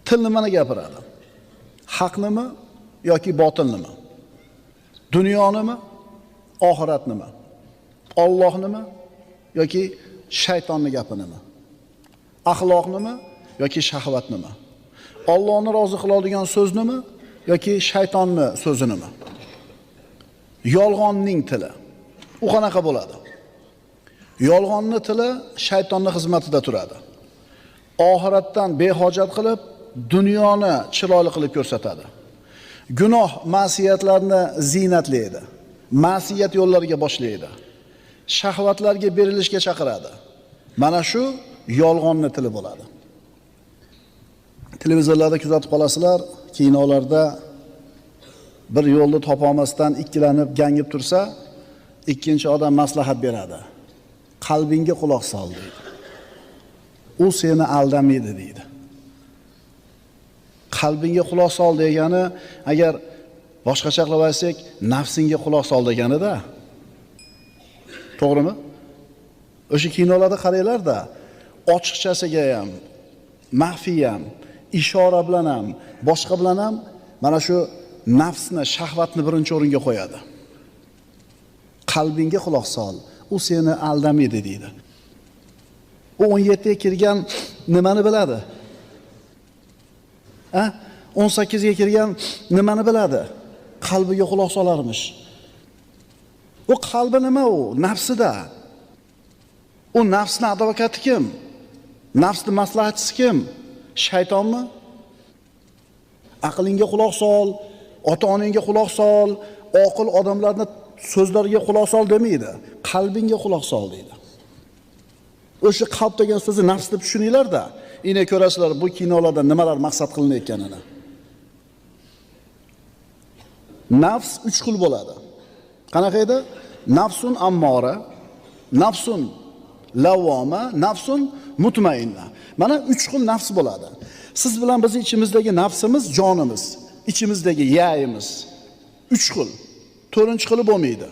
Til nimani gapiradi? Haqnimi yoki botilnimi? Dunyonimi, oxiratnimi? Allohnimi yoki shaytonning gapinimi? Axloqnimi yoki shahvatnimi? Allohni rozi qiladigan so'znimi yoki shaytonning so'zinimi? Yolg'onning tili. U qanaqa bo'ladi? Yolg'onning tili shaytonning xizmatida turadi. Oxiratdan behojat qilib, dunyoni chiroyli qilib ko'rsatadi. Gunoh, ma'siyatlarni ziynatlaydi. Ma'siyat yo'llariga boshlaydi. Shahvatlarga berilishga chaqiradi. Mana shu yolg'onning tili bo'ladi. Televizorlarda kuzatib qolasizlar, kinolarda bir yo'lni topa olmasdan ikkilanib, gangib tursa, ikkinchi odam maslahat beradi. Qalbingga quloq sol deydi. U seni aldamaydi deydi. Qalbingga quloq sol degani, agar boshqacha qilib aytsak, nafsingga quloq sol deganida. To'g'rimi? O'sha kinolarda qaranglar-da, ochiqchasiga ham, maxfiy ham, ishora bilan ham, boshqa bilan ham mana shu nafsni, shahvatni birinchi o'ringa qo'yadi. Qalbingga quloq sol, u seni aldamaydi deydi. U 17 ga kirgan nimani biladi? 18 ga kirgan nimani biladi? Qalbiga quloq solarmish. U qalbi nima u? Nafsida. U nafsning advokati kim? Nafsning maslahatchisi kim? Shaytonmi? Aqlingga quloq sol, ota-onangga quloq sol, oqil odamlarning so'zlariga quloq sol demaydi. Qalbingga quloq sol deydi. O'sha qalb degan so'zni nafs deb tushuninglar-da. Ine ko'rasizlar bu kinolarda nimalar maqsad qilinayotganini. Nafs 3 xil bo'ladi. Qanaqa edi? Nafsun ammora, nafsun lavvoma, nafsun mutmainna. Mana 3 xil nafs bo'ladi. Siz bilan biz ichimizdagi nafsimiz, jonimiz, ichimizdagi yayimiz 3 xil. 4-xili bo'lmaydi.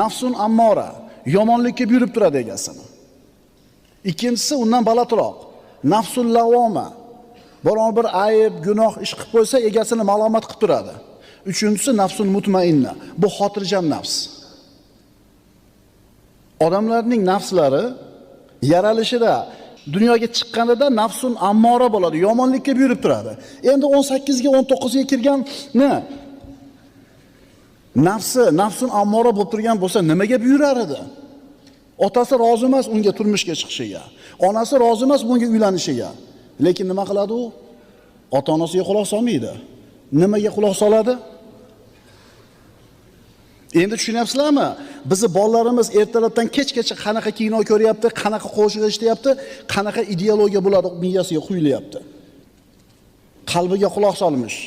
Nafsun ammora, yomonlikka buyurib turadi egasini. Ikkinchisi undan balandroq. Nafsul lavvoma, biron bir ayb, gunoh ish qilib qo'ysa, egasini malomat qilib turadi. Uchinchisi nafsun mutmainna. Bu xotirjam nafs. Odamlarning nafslari yaralishida, dunyoga chiqqanida nafsun ammora bo'ladi, yomonlikka buyurib turadi. Endi 18 ga 19 ga kirganni nafsun ammora bo'lib turgan bo'lsa, nimaga buyurar edi? Otasi rozi emas unga turmushga chiqishiga. Onasi rozi emas bunga uylanishiga. Lekin nima qiladi u? Ota-onasiga quloq solmaydi. Nimaga quloq soladi? Endi tushunyapsizlarmi? Bizi bolalarimiz ertalabdan kechgacha qanaqa kino ko'ryapti, qanaqa qo'shiq eshityapti, qanaqa ideologiya bo'ladi miyasiga quyilyapti. Qalbiga quloq solmish.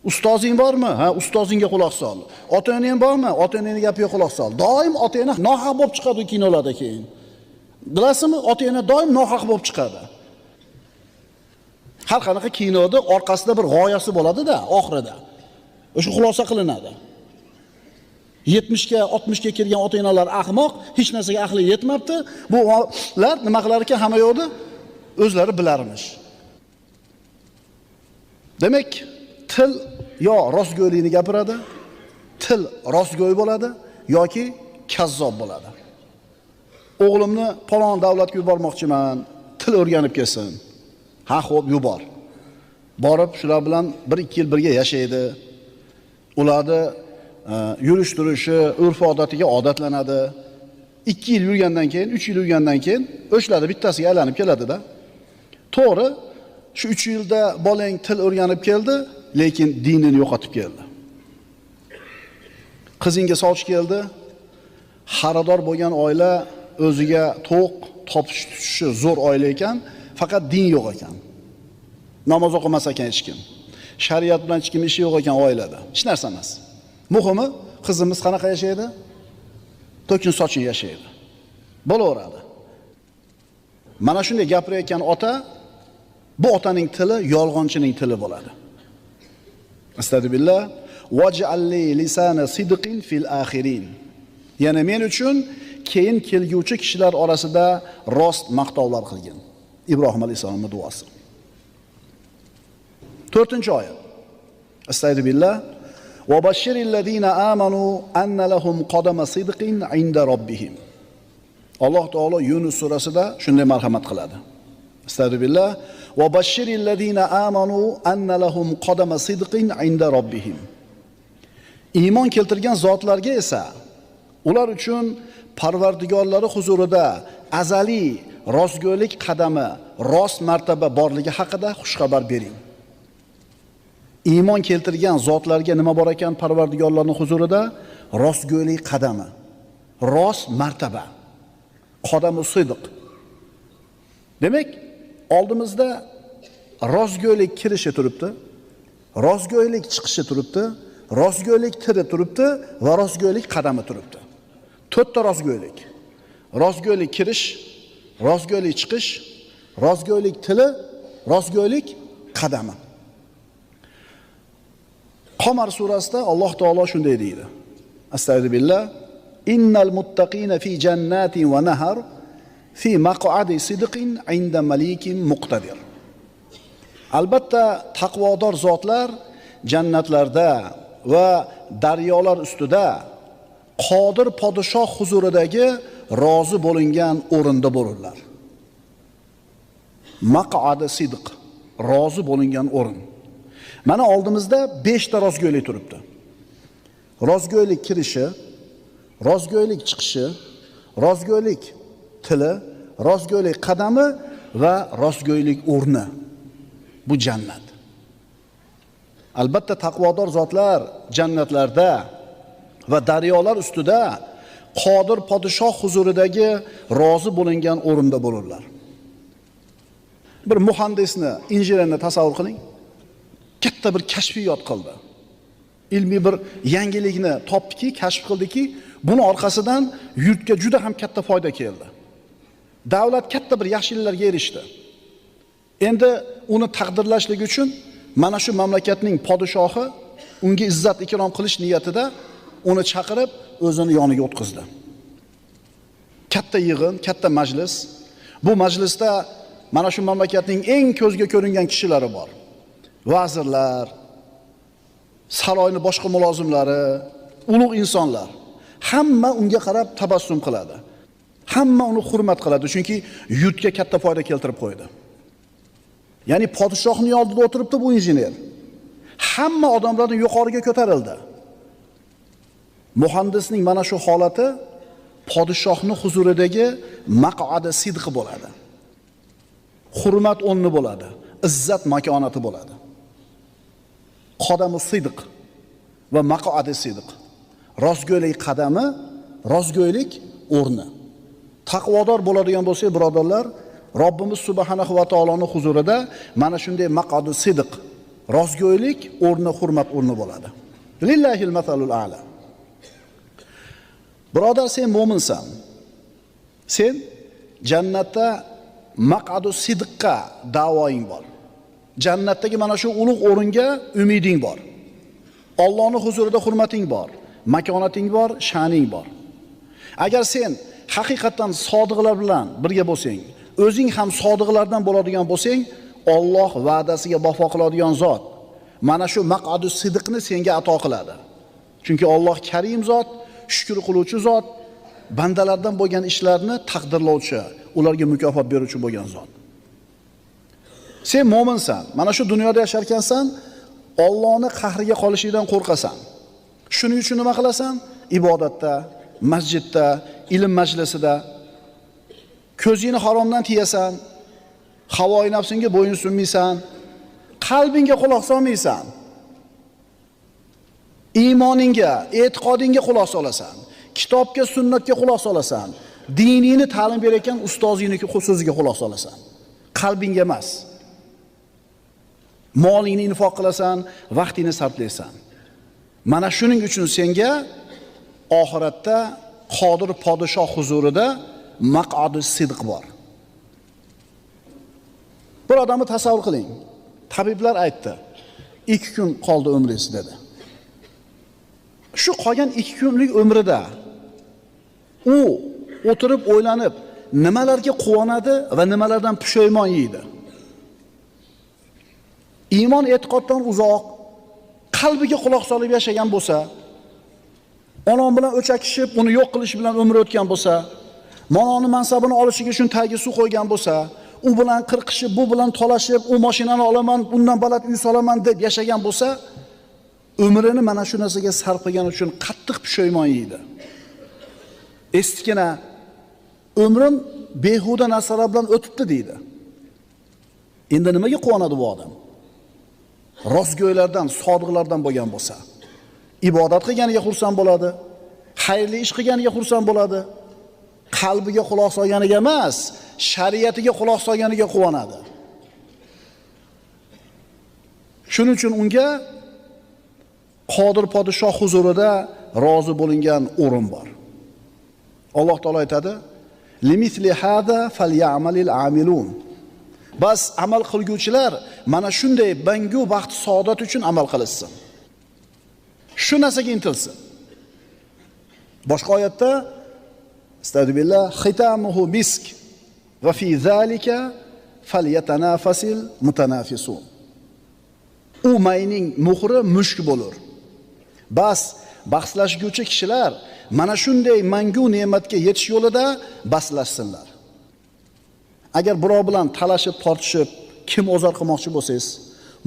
Ustozing bormi? Ha, ustozingga quloq sol. Ota-onang bormi? Ota-onangning gapiga quloq sol. Doim ota-ona nohaq bo'lib chiqadi kinolarda keyin. Bilasizmi? Ota-ona doim nohaq bo'lib chiqadi. Har qanaqa kinoda orqasida bir g'oyasi bo'ladi-da, oxirida. O'sha xulosa qilinadi. 70 ga, 60 ga kirgan ota-onalar ahmoq, hech narsaga aqli yetmabdi. Bular nima qilar ekan hamma yo'qda? O'zlari bilarmish. Demak, til yo rostgo'ylikni gapiradi, til rostgo'y bo'ladi yoki kazzob bo'ladi. O'g'limni falon davlatga yubormoqchiman, til o'rganib kelsin. Ha, xo'p, yubor. Borib shular bilan 1-2 yil birga yashaydi. Ularni yurish-turishi, urf-odatiga odatlanadi. 2 yil yurgandan keyin, 3 yil yurgandan keyin o'shlarni bittasiga aylanib keladi-da. To'g'ri, shu 3 yilda bolang til o'rganib keldi, lekin dinini yo'qotib keldi. Qizingga soch keldi, xaridor bo'lgan oila o'ziga to'q, topish-tutishi zo'r oila ekan, faqat din yo'q ekan. Namoz o'qimas ekan hech kim. Shariat bilan hech kim ishi yo'q ekan oilada. Hech narsa emas. Muhimi, qizimiz qanaqa yashaydi? To'kin sochin yashaydi. Bo'laveradi. Mana shunday gapirayotgan ota, bu otaning tili yolg'onchining tili bo'ladi. Astagfirullah. Waj'alli lisana sidqin fil akhirin. Yana men uchun keyin kelguvchi kishilar orasida rost maqtovlar qilgin. Ibrohim alayhisolamning duosi. 4-oyat. Astagfirullah. Va bashirillazina amanu anna lahum qadama sidqin inda robbihim. Alloh taolo Yunus surasida shunday marhamat qiladi. Astagfirullah. Va bashirillazina amanu anna lahum qadama sidqin inda robbihim. Iymon keltirgan zotlarga esa ular uchun Parvardigorlari huzurida azaliy rostgo'ylik qadami, rost martaba borligi haqida xushxabar bering. Iymon keltirgan zotlarga nima bor ekan Parvardigorlarning huzurida? Rostgo'ylik qadami, rost martaba, qadamu sidq. Demak, oldimizda rostgo'ylik kirishi turibdi, rostgo'ylik chiqishi turibdi, rostgo'ylik tiri turibdi va rostgo'ylik qadami turibdi. 4 ta rostgo'ylik. Rostgo'ylik kirish, rostgo'ylik chiqish, rostgo'ylik tili, rostgo'ylik qadami. Qamar surasida Alloh taolo shunday deydi. Astagfirullah. Innal muttaqina fi jannatin va nahar fi maq'adi sidqin 'inda malikin muqtadir. Albatta taqvodor zotlar jannatlarda va daryolar ustida qodir podshoh huzuridagi rozi bo'lingan o'rinda bo'lurlar. Maq'adi sidq, rozi bo'lingan o'rin. Mana oldimizda 5 ta rostgo'ylik turibdi. Rostgo'ylik kirishi, rostgo'ylik chiqishi, rostgo'ylik tili, rostgo'ylik qadami va rostgo'ylik o'rni. Bu jannat. Albatta taqvodor zotlar jannatlarda va daryolar ustida qodir podshoh huzuridagi rozi bo'lingan o'rinda bo'lurlar. Bir muhandisni, injenerni tasavvur qiling. Katta bir kashfiyot qildi. Ilmiy bir yangilikni topdiki, kashf qildiki, buni orqasidan yurtga juda ham katta foyda keldi. Davlat katta bir yaxshiliklarga erishdi. Endi uni taqdirlashlik uchun mana shu mamlakatning podshohi unga izzat ikrom qilish niyatida uni chaqirib o'zini yoniga o'tkazdi. Katta yig'in, katta majlis. Bu majlisda mana shu mamlakatning eng ko'zga ko'ringan kishilari bor. Vazirlar, saroyning boshqa mulozimlari, ulug' insonlar. Hamma unga qarab tabassum qiladi. Hamma uni hurmat qiladi, chunki yurtga katta foyda keltirib qo'ydi. Ya'ni podshohning oldida o'tiribdi bu injener. Hamma odamlarning yuqoriga ko'tarildi. Muhandisning mana shu holati podshohning huzuridagi maq'adi sidqi bo'ladi. Hurmat o'rni bo'ladi, izzat makonati bo'ladi. Qadamu sidq va maq'adi sidq. Rostgo'ylik qadami, rostgo'ylik o'rni. Taqvodor bo'ladigan bo'lsak, birodarlar, Robbimiz subhanahu va taoloning huzurida mana shunday maq'adu sidq, rostgo'ylik o'rni, hurmat o'rni bo'ladi. Lillahil masalul a'la. Birodar, sen mo'minsan. Sen jannatda maq'adu sidqqa da'voing bor. Jannatdagi mana shu ulug' o'ringa umiding bor. Allohning huzurida hurmating bor, makonating bor, sha'ning bor. Agar sen haqiqatan sodiqlar bilan birga bo'lsang, o'zing ham sodiqlardan bo'ladigan bo'lsang, Alloh va'dasiga vafo qiladigan zot mana shu maq'adu sidqni senga ato qiladi. Chunki Alloh karim zot, shukr qiluvchi zot, bandalardan bo'lgan ishlarni taqdirlovchi, ularga mukofot beruvchi bo'lgan zot. Sen mo'minsan, mana shu dunyoda yashar ekansan, Allohning qahriga qolishingdan qo'rqasan. Shuning uchun nima qilasan? Ibodatda, masjidda, ilm majlisida ko'zingni haromdan tiyasan, havoi nafsingga bo'yin sunmaysan, qalbingga quloq solmaysan. Iymoningga, e'tiqodingga quloq solasan, kitobga, sunnatga quloq solasan, diningni ta'lim berayotgan ustozingniki so'ziga quloq solasan. Qalbingga emas. Molingni infoq qilasan, vaqtingni sarflaysan. Mana shuning uchun senga oxiratda qodir podshoh huzurida maq'adu sidq bor. Bir odamni tasavvur qiling. Tabiblar aytdi, 2 kun qoldi umringiz dedi. Shu qolgan 2 kunlik umrida u o'tirib o'ylanib, nimalarga quvonadi va nimalardan pushaymon yeydi. iymon e'tiqoddan uzoq, qalbiga quloq solib yashagan bo'lsa, onon bilan o'chakishib, uni yo'q qilish bilan umr o'tgan bo'lsa, mononi mansabini olishiga shun tagiga suv qo'ygan bo'lsa, u bilan qirqishib, bu bilan talashib, u mashinani olaman, bundan baland uy solaman deb yashagan bo'lsa, umrini mana shu narsaga sarf qilgani uchun qattiq pushaymon yeydi. Estikina umrim behuda narsalar bilan o'tibdi deydi. Endi nimaga quvonadi bu odam? Rostgo'ylardan, sodiqlardan bo'lgan bo'lsa, ibodat qilganiga xursand bo'ladi, xayrli ish qilganiga xursand bo'ladi. Qalbiga quloq solganiga emas, shariatiga quloq solganiga quvonadi. Shuning uchun unga Qodir podshoh huzurida rozi bo'lingan o'rin bor. Alloh taolo aytadi: "Limithli hada falyamalil amilun." Bas amal qilguvchilar mana shunday bangu baxt saodat uchun amal qilsin. Shu narsaga intilsin. Boshqa oyatda Astagfirullah, xitamuhu misk va fi zalika falyatanafasil mutanafisun. U mayning muhri mushk bo'lur. Bas bahslashuvchi kishilar mana shunday mangu ne'matga yetish yo'lida baslashsinlar. Agar birov bilan talashib, tortishib, kim o'zar qilmoqchi bo'lsangiz,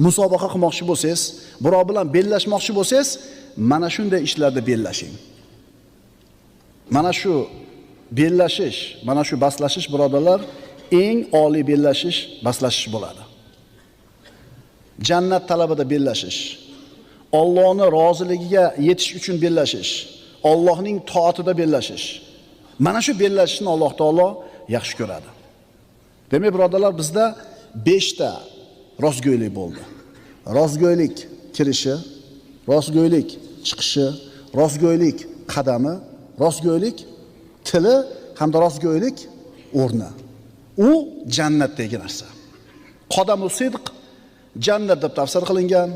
musobaqa qilmoqchi bo'lsangiz, birov bilan bellashmoqchi bo'lsangiz, mana shunday ishlarda bellashing. Mana shu bellashish, mana shu baslashish birodarlar, eng oliy bellashish, baslashish bo'ladi. Jannat talabida bellashish, Allohning roziligiga yetish uchun bellashish, Allohning toatida bellashish. Mana shu bellashishni Alloh taolo yaxshi ko'radi. Demak, birodarlar, bizda 5 ta rostgo'ylik bo'ldi. Rostgo'ylik kirishi, rostgo'ylik chiqishi, rostgo'ylik qadami, rostgo'ylik tili hamda rostgo'ylik o'rni. U jannatdagi narsa. Qodamu sidq jannat deb tafsir qilingan.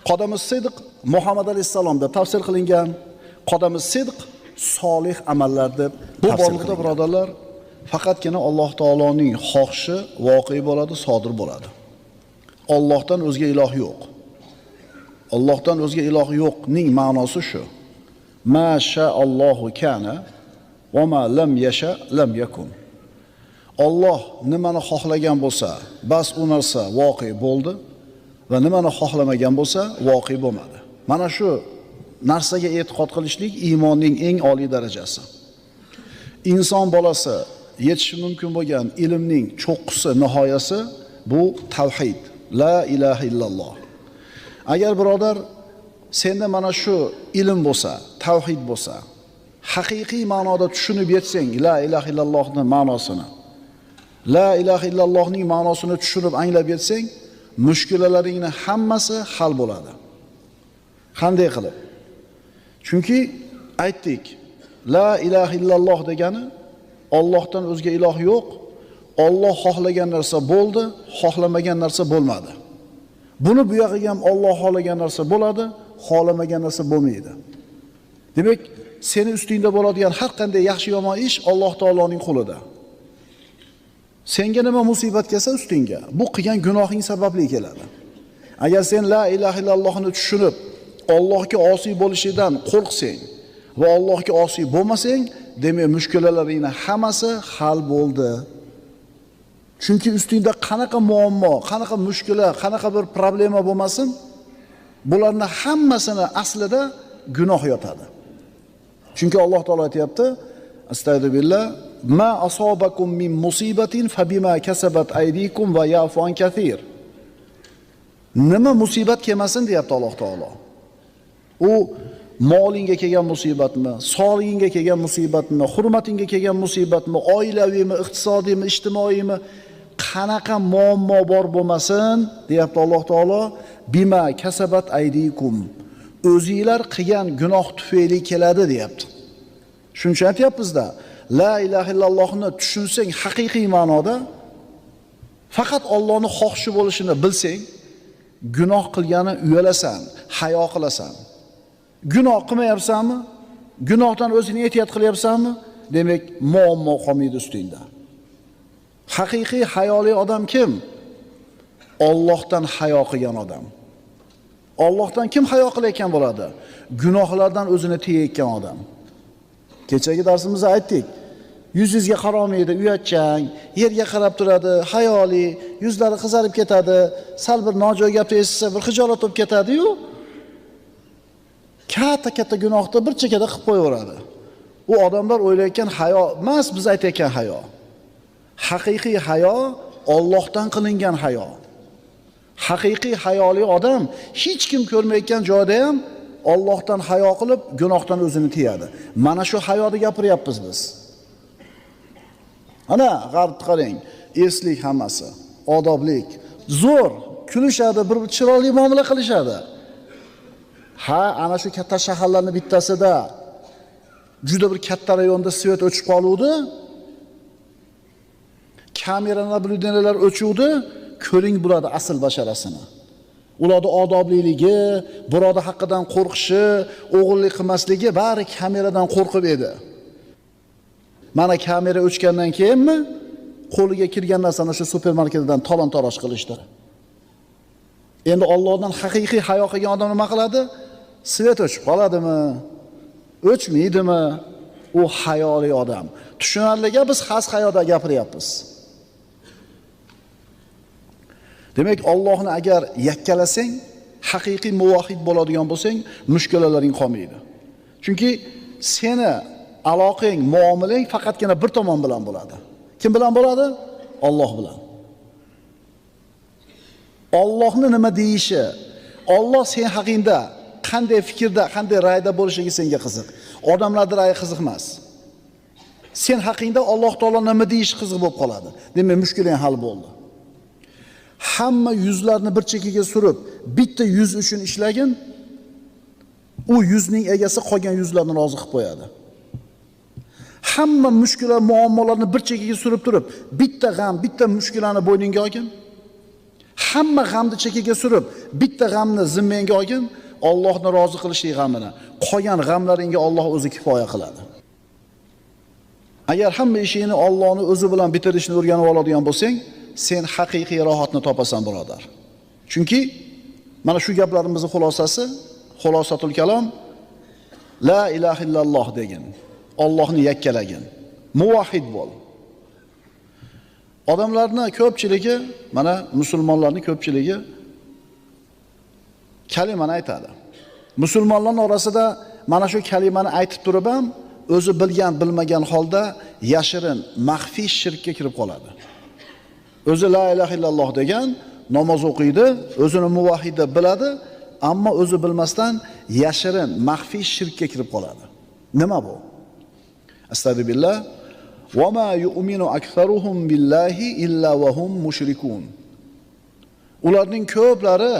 Qodamu sidq Muhammad alayhisalom deb tafsir qilingan. Qodamu sidq solih amallar deb bu borliqda birodarlar faqatgina Alloh taoloning xohishi voqea bo'ladi, sodir bo'ladi. Allohdan o'zga iloh yo'q. Allohdan o'zga iloh yo'qning ma'nosi shu. Ma sha'allohu kana va ma lam yasha lam yakun. Alloh nimani xohlagan bo'lsa, bas u narsa voqea bo'ldi va nimani xohlamagan bo'lsa, voqea bo'lmadi. Mana shu narsaga e'tiqod qilishlik iymonning eng oliy darajasi. Inson bolasi yetishi mumkin bo'lgan ilmning cho'qqisi, nihoyasi bu tavhid, la ilaha illalloh. Agar birodar senda mana shu ilm bo'lsa, tavhid bo'lsa, haqiqiy ma'noda tushunib yetsang la ilaha illallohning ma'nosini, la ilaha illallohning ma'nosini tushunib anglab yetsang, mushkulalaringning hammasi hal bo'ladi. Qanday qilib? Chunki aytdik, la ilaha illalloh degani Allohdan o'zga iloh yo'q. Alloh xohlagan narsa bo'ldi, xohlamagan narsa bo'lmadi. Buni bu yog'iga ham Alloh xohlagan narsa bo'ladi, xohlamagan narsa bo'lmaydi. Demak, seni ustingda bo'ladigan har qanday yaxshi yomon ish Alloh taoloning qo'lida. Senga nima musibat kelsa ustingga, bu qilgan gunohing sababli keladi. Agar sen la ilaha illallohni tushunib, Allohga osiy bo'lishidan qo'rqsang va Allohga osiy bo'lmasang, demak mushkulalaringning hammasi hal bo'ldi. Chunki ustingda qanaqa muammo, qanaqa mushkula, qanaqa bir problema bo'lmasin, bularning hammasini aslida gunoh yotadi. Chunki Alloh taolo aytayapti: Astagfirullah, ma asobakum min musibatin fabima kasabat aydikum va yafu an kathir. Nima musibat kelmasin deyapti Alloh taolo. U molingga kelgan musibatmi, sog'lig'ingga kelgan musibatmi, hurmatingga kelgan musibatmi, oilaviymi, iqtisodiymi, ijtimoiymi, qanaqa muammo bor bo'lmasin, deyapti Alloh taolo, bima kasabat aydikum. O'zingizlar qilgan gunoh tufayli keladi deyapti. Shuncha aytyapmizda, la ilaha illallohni tushunsang haqiqiy ma'noda, faqat Allohning xohishi bo'lishini bilsang, gunoh qilgani uyalasan, hayo qilasan. Gunoh qilmayapsanmi? Gunohdan o'zingni ehtiyot qilyapsanmi? Demak, muammo qolmaydi ustingda. Haqiqiy hayoli odam kim? Allohdan hayo qilgan odam. Allohdan kim hayo qilayotgan bo'ladi? Gunohlardan o'zini tiyayotgan odam. Kechagi darsimizda aytdik. Yuzingizga qaramaydi, uyatchang, yerga qarab turadi, hayoli, yuzlari qizarib ketadi, sal bir nojo'ya gapni eshitsa bir xijolat bo'lib ketadi-yu, katta gunohni bir chekada qilib qo'yaveradi. U odamlar o'ylayotgan hayo emas, biz aytayotgan hayo. Haqiqiy hayo Allohdan qilingan hayo. Haqiqiy hayoli odam hech kim ko'rmayotgan joyda ham Allohdan hayo qilib, gunohdan o'zini tiyadi. Mana shu hayoni gapiryapmiz biz. Ana g'arbni qarang, eslik hammasi, odoblik, zo'r, kulishadi, bir chiroyli muomala qilishadi. Ha, ana shu katta shaharlarning bittasida juda bir katta rayonda svet o'chib qoluvdi. Kamera nablideniylar o'chuvdi, ko'ring bo'ladi asl basharasini. Ularning odobliligi, birodar haqqidan qo'rqishi, o'g'illik qilmasligi bari kameradan qo'rqib edi. Mana kamera o'chgandan keyinmi qo'liga kirgan narsani shu supermarketdan talon-taroj qilishdi. Endi Allohdan haqiqiy hayo qilgan odam nima qiladi? Svet o'chib qoladimi? O'chmaydimi? U hayoli odam. Tushunarliga biz xas hayoda gapiryapmiz. Demak, Allohni agar yakkalasang, haqiqiy muvahhid bo'ladigan bo'lsang, mushkulalaring qolmaydi. Chunki seni aloqang, muomalang faqatgina bir tomon bilan bo'ladi. Kim bilan bo'ladi? Alloh bilan. Allohni nima deyishi, Alloh sen haqingda qanday fikrda, qanday ra'yda bo'lishiga senga qiziq. Odamlarning ra'yi qiziq emas. Sen haqingda Alloh taolo nima deyishi qiziq bo'lib qoladi. Demak, mushkulang hal bo'ldi. Hamma yuzlarni bir chekkaga surib, bitta yuz uchun ishlagin, u yuzning egasi qolgan yuzlarni rozi qilib qo'yadi. Hamma mushkula, muammolarni bir chekkaga surib turib, bitta g'am, bitta mushkulani bo'yningga olgin. Hamma g'amni chekkaga surib, bitta g'amni zimmangga olgin, Allohni rozi qilishlik g'amini. Qolgan g'amlaringga Alloh o'zi kifoya qiladi. Agar hamma ishingni Allohni o'zi bilan bitirishni o'rganib oladigan bo'lsang, sen haqiqiy rohatni topasan, birodar. Chunki mana shu gaplarimizning xulosasi, xulosatul kalom, la ilaha illalloh degin. Allohni yakkalagin. Muvahhid bo'l. Odamlarning ko'pchiligi, mana musulmonlarning ko'pchiligi kalimani aytadi. Musulmonlarning orasida mana shu kalimani aytib turib ham o'zi bilgan, bilmagan holda yashirin, maxfiy shirkka kirib qoladi. O'zi la ilaha illalloh degan, namoz o'qiydi, o'zini muvahhid deb biladi, ammo o'zi bilmasdan yashirin, maxfiy shirkka kirib qoladi. Nima bu? Astagfirullah. Va ma yu'minu aktharuhum billahi illa wa hum mushrikun. Ularning ko'plari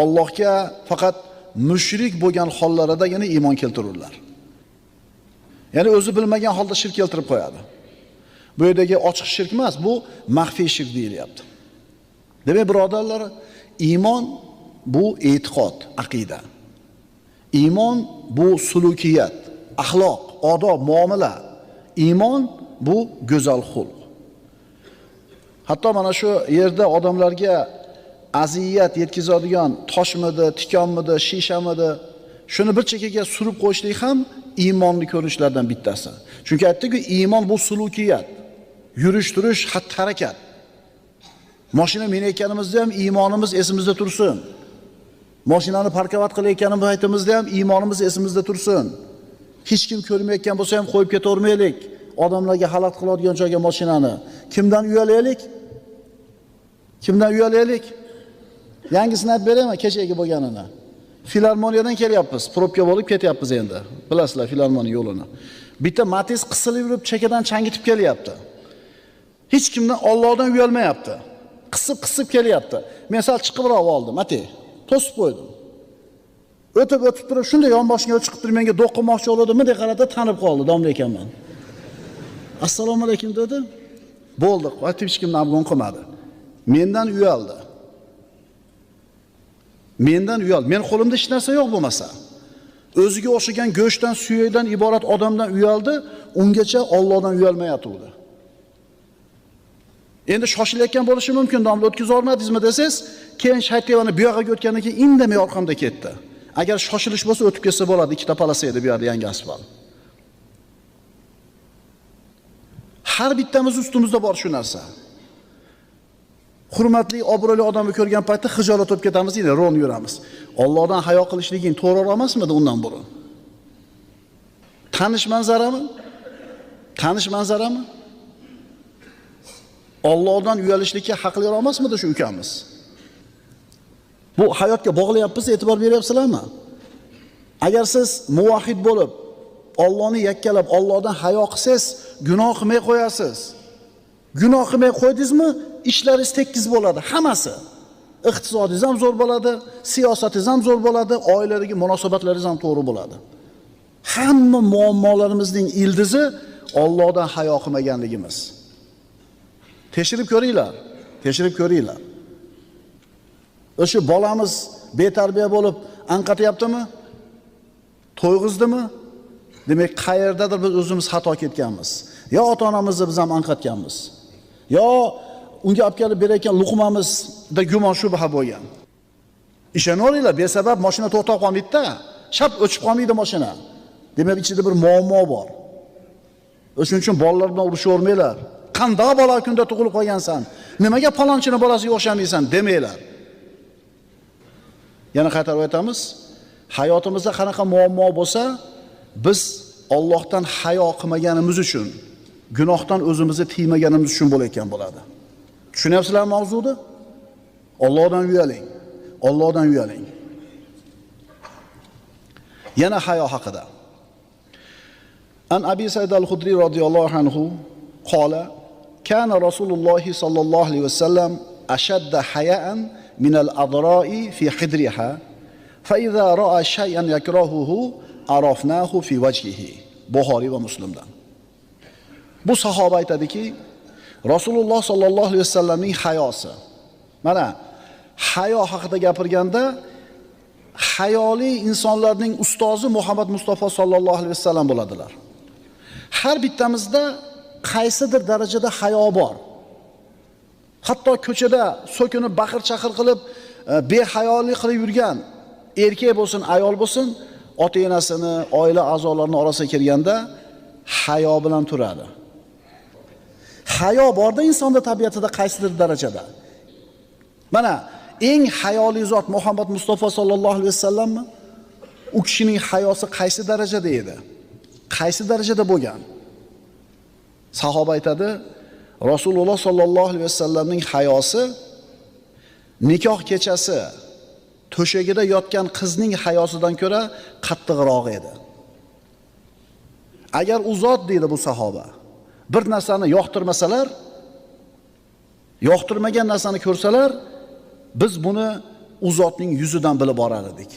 Allohga faqat mushrik bo'lgan hollaridagina iymon keltirurlar. Ya'ni o'zi bilmagan holda shirk keltirib qo'yadi. Bu yerdagi ochiq shirk emas, bu maxfiy shirk deyilyapti. Demak, birodarlar, iymon bu e'tiqod, aqida. Iymon bu sulukiyat, axloq, odob, muomala. Iymon bu go'zal xulq. Hatto mana shu yerda odamlarga aziyat yetkazadigan toshmidi, tikonmidi, shishamidi, shuni bir chekkaga surib qo'yishlik ham iymonli ko'rinishlardan bittasi. Chunki aytdik-ku, iymon bu sulukiyat, yurish-turish, xatti-harakat. Mashina minayotganimizda ham iymonimiz esimizda tursin. Mashinani parkovat qilayotganimiz aytimizda ham iymonimiz esimizda tursin. Hech kim ko'rmayotgan bo'lsa ham qo'yib ketavermaylik. Odamlarga xalaqit qiladigan joyga mashinani. Kimdan uyalaylik? Kimdan uyalaylik? Yangisini aytib beraymi, kechagi bo'lganini. Filarmoniyadan kelyapmiz, probka bo'lib ketyapmiz endi. Bilasizlar filarmoniya yo'lini. Bitta Matiz qisilib yurib, chekadan changitib kelyapti. Hech kimdan Allohdan uyalmayapti. Qisib kelyapti. Men sal chiqibroq oldim, Mati. To'sib qo'ydim. O'tib turib, shunday yonboshiga chiqib turib, menga do'qimoqchi bo'ldi-mi deb qaradi, tanib qoldi, domla ekanman. Assalomu alaykum dedi. Bo'ldi, hech kimni afg'on qilmadi. Mendan uyaldi. Men qo'limda hech narsa yo'q bo'lmasa. O'ziga o'xshagan go'shtdan, suyakdan iborat odamdan uyaldi, ungacha Allohdan uyalmayotdi. Endi shoshilayotgan bo'lishi mumkin, domla o'tkazib olmadingizmi desangiz, keyin shaytevani bu yoqqa o'tgandan keyin indamay orqamda ketdi. Agar shoshilish bo'lsa o'tib ketsa bo'ladi, ikkita polasa edi bu yerda yangi asfalt. Har bittamiz ustimizda bor shu narsa. Hurmatli, obro'li odamni ko'rgan paytda xijolat bo'lib ketamiz, endi ro'n yuramiz. Allohdan hayo qilishliging to'g'ri emasmidi undan burun? Tanish manzarami? Tanish manzarami? Allohdan uyalishlikka haqli emasmidi shu ukamiz? Bu hayotga bog'layapmiz, e'tibor beryapsizlarmi? Agar siz muvahhid bo'lib, Allohni yakkalab, Allohdan hayo qilsangiz, gunoh qilmay qo'yasiz. Gunoh qilmay qo'ydingizmi, ishlaringiz tekis bo'ladi, hammasi. Iqtisodingiz ham zo'r bo'ladi, siyosatingiz ham zo'r bo'ladi, oiladagi munosabatlaringiz ham to'g'ri bo'ladi. Hamma muammolarimizning ildizi Allohdan hayo qilmaganligimiz. Tekshirib ko'ringlar, tekshirib ko'ringlar. O'sha bolamiz betarbiya bo'lib anqatyaptimi? To'yg'izdimi? Demak, qayerdadir biz o'zimiz xato ketganmiz. Yo ota-onamizni biz ham anqatganmiz. Yo unga olib kelib berayotgan luqmamizda gumon shubha bo'lgan. Ishonaveringlar, besabab mashina to'xtab qolmaydi-da, shap o'chib qolmaydi mashina. Demak, ichida bir muammo bor. O'shuning uchun bolalar bilan urushavermanglar. Qanday bola kunda tug'ilib qolgansan? Nimaga palonchining bolasiga o'xshamaysan demanglar. Yana qaytarib aytamiz, hayotimizda qanaqa muammo bo'lsa, biz Allohdan hayo qilmaganimiz uchun, gunohdan o'zimizni tiymaganimiz uchun bo'layotgan bo'ladi. Tushunyapsizlarmi mavzuni? Allohdan uyaling. Allohdan uyaling. Yana hayo haqida. An Abi Said al-Khudri radhiyallohu anhu qala kana Rasululloh sallallohu alayhi vasallam ashadda haya'an min al-adra'i fi hidriha fa idza ra'a shay'an yakrahuhu arafnahu fi wajhihi. Buxoriy va Muslimdan. Bu sahoba aytadiki, Rasululloh sallallohu alayhi vasallamning hayosi. Mana hayo haqida gapirganda hayoli insonlarning ustozi Muhammad Mustafa sallallohu alayhi vasallam bo'ladilar. Har bittamizda qaysidir darajada hayo bor. Hatto ko'chada so'kinib baqir-chaqir qilib, behayolik qilib yurgan erkak bo'lsin, ayol bo'lsin, ota-onasini, oila a'zolarini orasiga kirganda hayo bilan turadi. Hayo borda insonda tabiatida qaysidir darajada. Mana eng hayoli zot Muhammad Mustafa sallallohu alayhi vasallammi? U kishining hayosi qaysi darajada edi? Qaysi darajada bo'lgan? Sahoba aytadi, Rasululloh sallallohu alayhi vasallamning hayosi nikoh kechasi to'shagida yotgan qizning hayosidan ko'ra qattiqroq edi. Agar u zot deydi bu sahoba, bir narsani yoqtirmasalar, yoqtirmagan narsani ko'rsalar, biz buni u zotning yuzidan bilib borar edik.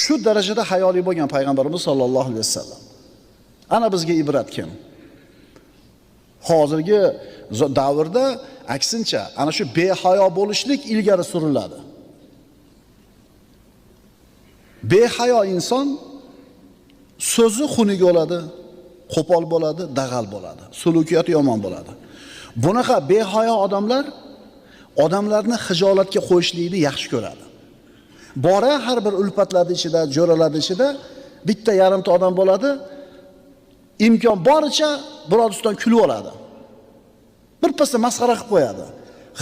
Shu darajada hayoli bo'lgan payg'ambarimiz sollallohu alayhi vasallam. Ana bizga ibrat kim? Hozirgi davrda aksincha ana shu behayo bo'lishlik ilgari suriladi. Behayo inson so'zi xunuk bo'ladi, qo'pol bo'ladi, dag'al bo'ladi, sulukiyati yomon bo'ladi. Bunaqa behayo odamlar odamlarni xijolatga qo'yishlikni yaxshi ko'radi. Bora har bir ulfatlarning ichida, jo'ralarning ichida bitta yarimta odam bo'ladi, imkon boricha birodusdan kulib oladi. Bir pasda masxara qilib qo'yadi.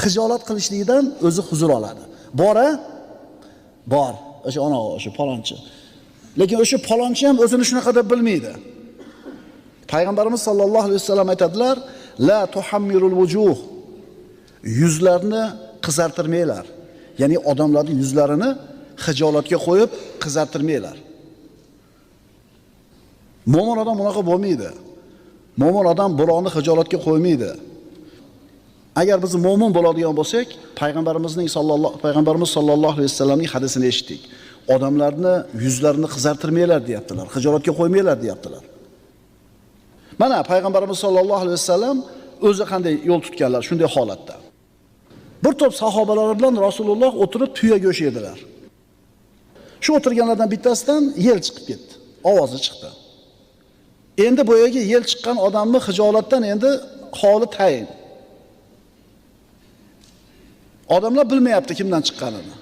Xijolat qilishlikdan o'zi huzur oladi. Bora bor, o'sha palonchi. Lekin o'sha palonchi ham o'zini shunaqa deb bilmaydi. Payg'ambarimiz sollallohu alayhi vasallam aytadilar: "La tuhammirul wujuh." Yuzlarni qizartirmanglar. Ya'ni odamlarning yuzlarini xijolatga qo'yib qizartirmanglar. Mo'min odam bunaqa bo'lmaydi. Mo'min odam birovni xijolatga qo'ymaydi. Agar biz mo'min bo'ladigan bo'lsak, payg'ambarimiz sollallohu alayhi vasallamning hadisini eshitdik. Odamlarni yuzlarini qizartirmanglar deyaptilar, xijolatga qo'ymanglar deyaptilar. Mana payg'ambarimiz sollallohu alayhi vasallam o'zi qanday yo'l tutganlar shunday holatda. Bir to'p sahobalar bilan Rasululloh o'tirib tuya go'sht yedilar. Shu o'tirganlardan bittasidan yel chiqib ketdi. Ovozi chiqdi. Endi boyaga yel chiqqan odamni xijolatdan endi holi tayin. Odamlar bilmayapti kimdan chiqqanini.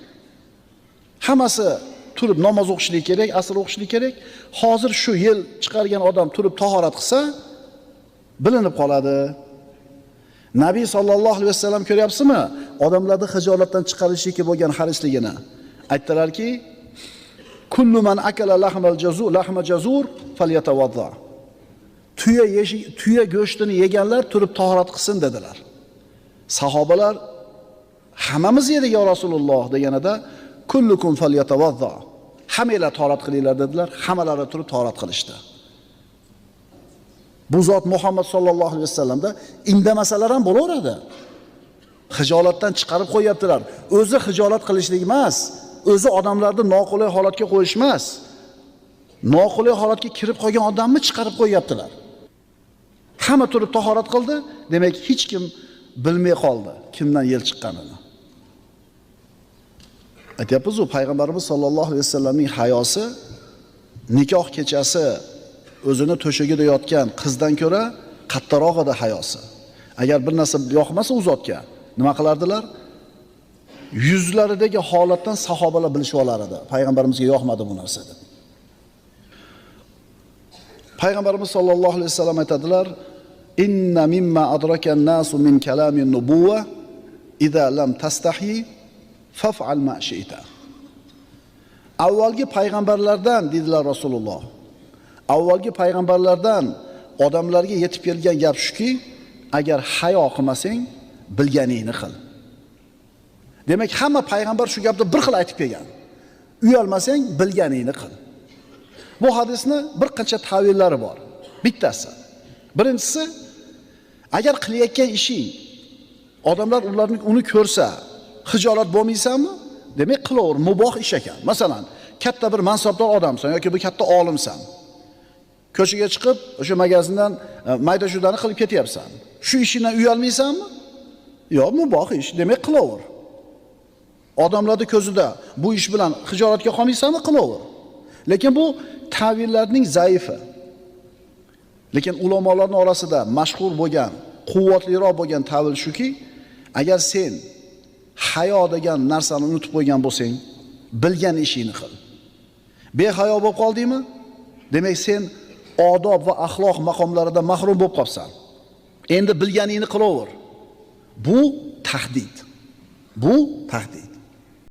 Hammasi turib namoz o'qishlik kerak, asr o'qishlik kerak. Hozir shu yil chiqargan odam turib tahorat qilsa, bilinib qoladi. Nabiy sallallohu alayhi vasallam ko'ryapsizmi? Odamlarni hijolatdan chiqarishga bo'lgan harisligini. Aytdilarki, kullu man akala lahma jazur falyatawadda. Tuya go'shtini yeganlar turib tahorat qilsin dedilar. Sahobalar hammamiz yedik ya Rasululloh deganida kullukum falyatawadda. Hammanglar tahorat qilinglar dedilar. Hammalari turib tahorat qilishdi. Bu zot Muhammad sallallohu alayhi vasallamda indamasalar ham bo'laveradi. Hijolatdan chiqarib qo'yaptilar. O'zi hijolat qilishlik emas, o'zi odamlarni noqulay holatga qo'yish emas. Noqulay holatga kirib qolgan odamni chiqarib qo'yaptilar. Hamma turib tahorat qildi, demak hech kim bilmay qoldi kimdan yel chiqqanini. Aytyapmiz-ku, payg'ambarimiz sollallohu alayhi vasallamning hayosi nikoh kechasi o'zini to'shagida yotgan qizdan ko'ra qattiqroq edi hayosi. Agar bir narsa yoqmasa u zotga nima qilardilar? Yuzlaridagi holatdan sahobalar bilishib olar edi. Payg'ambarimizga yoqmadi bu narsa deb. Payg'ambarimiz sollallohu alayhi vasallam aytadilar: "Inna mimma adraka an-nasu min kalamin nubuwwa idza lam tastahi faf'al ma shi'ta." Avvalgi payg'ambarlardan dedilar Rasululloh. Avvalgi payg'ambarlardan odamlarga yetib kelgan gap shuki, agar hayo qilmasang, bilganingni qil. Demak, hamma payg'ambar shu gapni bir xil aytib kelgan. Uyalmasang, bilganingni qil. Bu hadisni bir qancha ta'villari bor. Bittasi. Birinchisi, agar qilayotgan ishing odamlar uni ko'rsa, hijolat bo'lmaysanmi? Demak, qilaver, muboh ish ekan. Masalan, katta bir mansabdor odamsan yoki bir katta olimsan. Ko'chaga chiqib, o'sha magazindan mayda-shudani qilib ketyapsan. Shu ishingdan uyalmaysanmi? Yo'q, muboh ish, demak qilaver. Odamlarning ko'zida bu ish bilan hijolatga qolmaysanmi? Qilaver. Lekin bu ta'villarning zaifi. Lekin ulamolarning orasida mashhur bo'lgan, quvvatliroq bo'lgan ta'vil shuki, agar sen hayo degan narsani unutib qo'ygan bo'lsang, bilgan ishingni qil. Behayo bo'lib qoldingmi? Demak, sen odob va axloq maqomlaridan mahrum bo'lib qolsan. Endi bilganingni qilaver. Bu tahdid. Bu tahdid.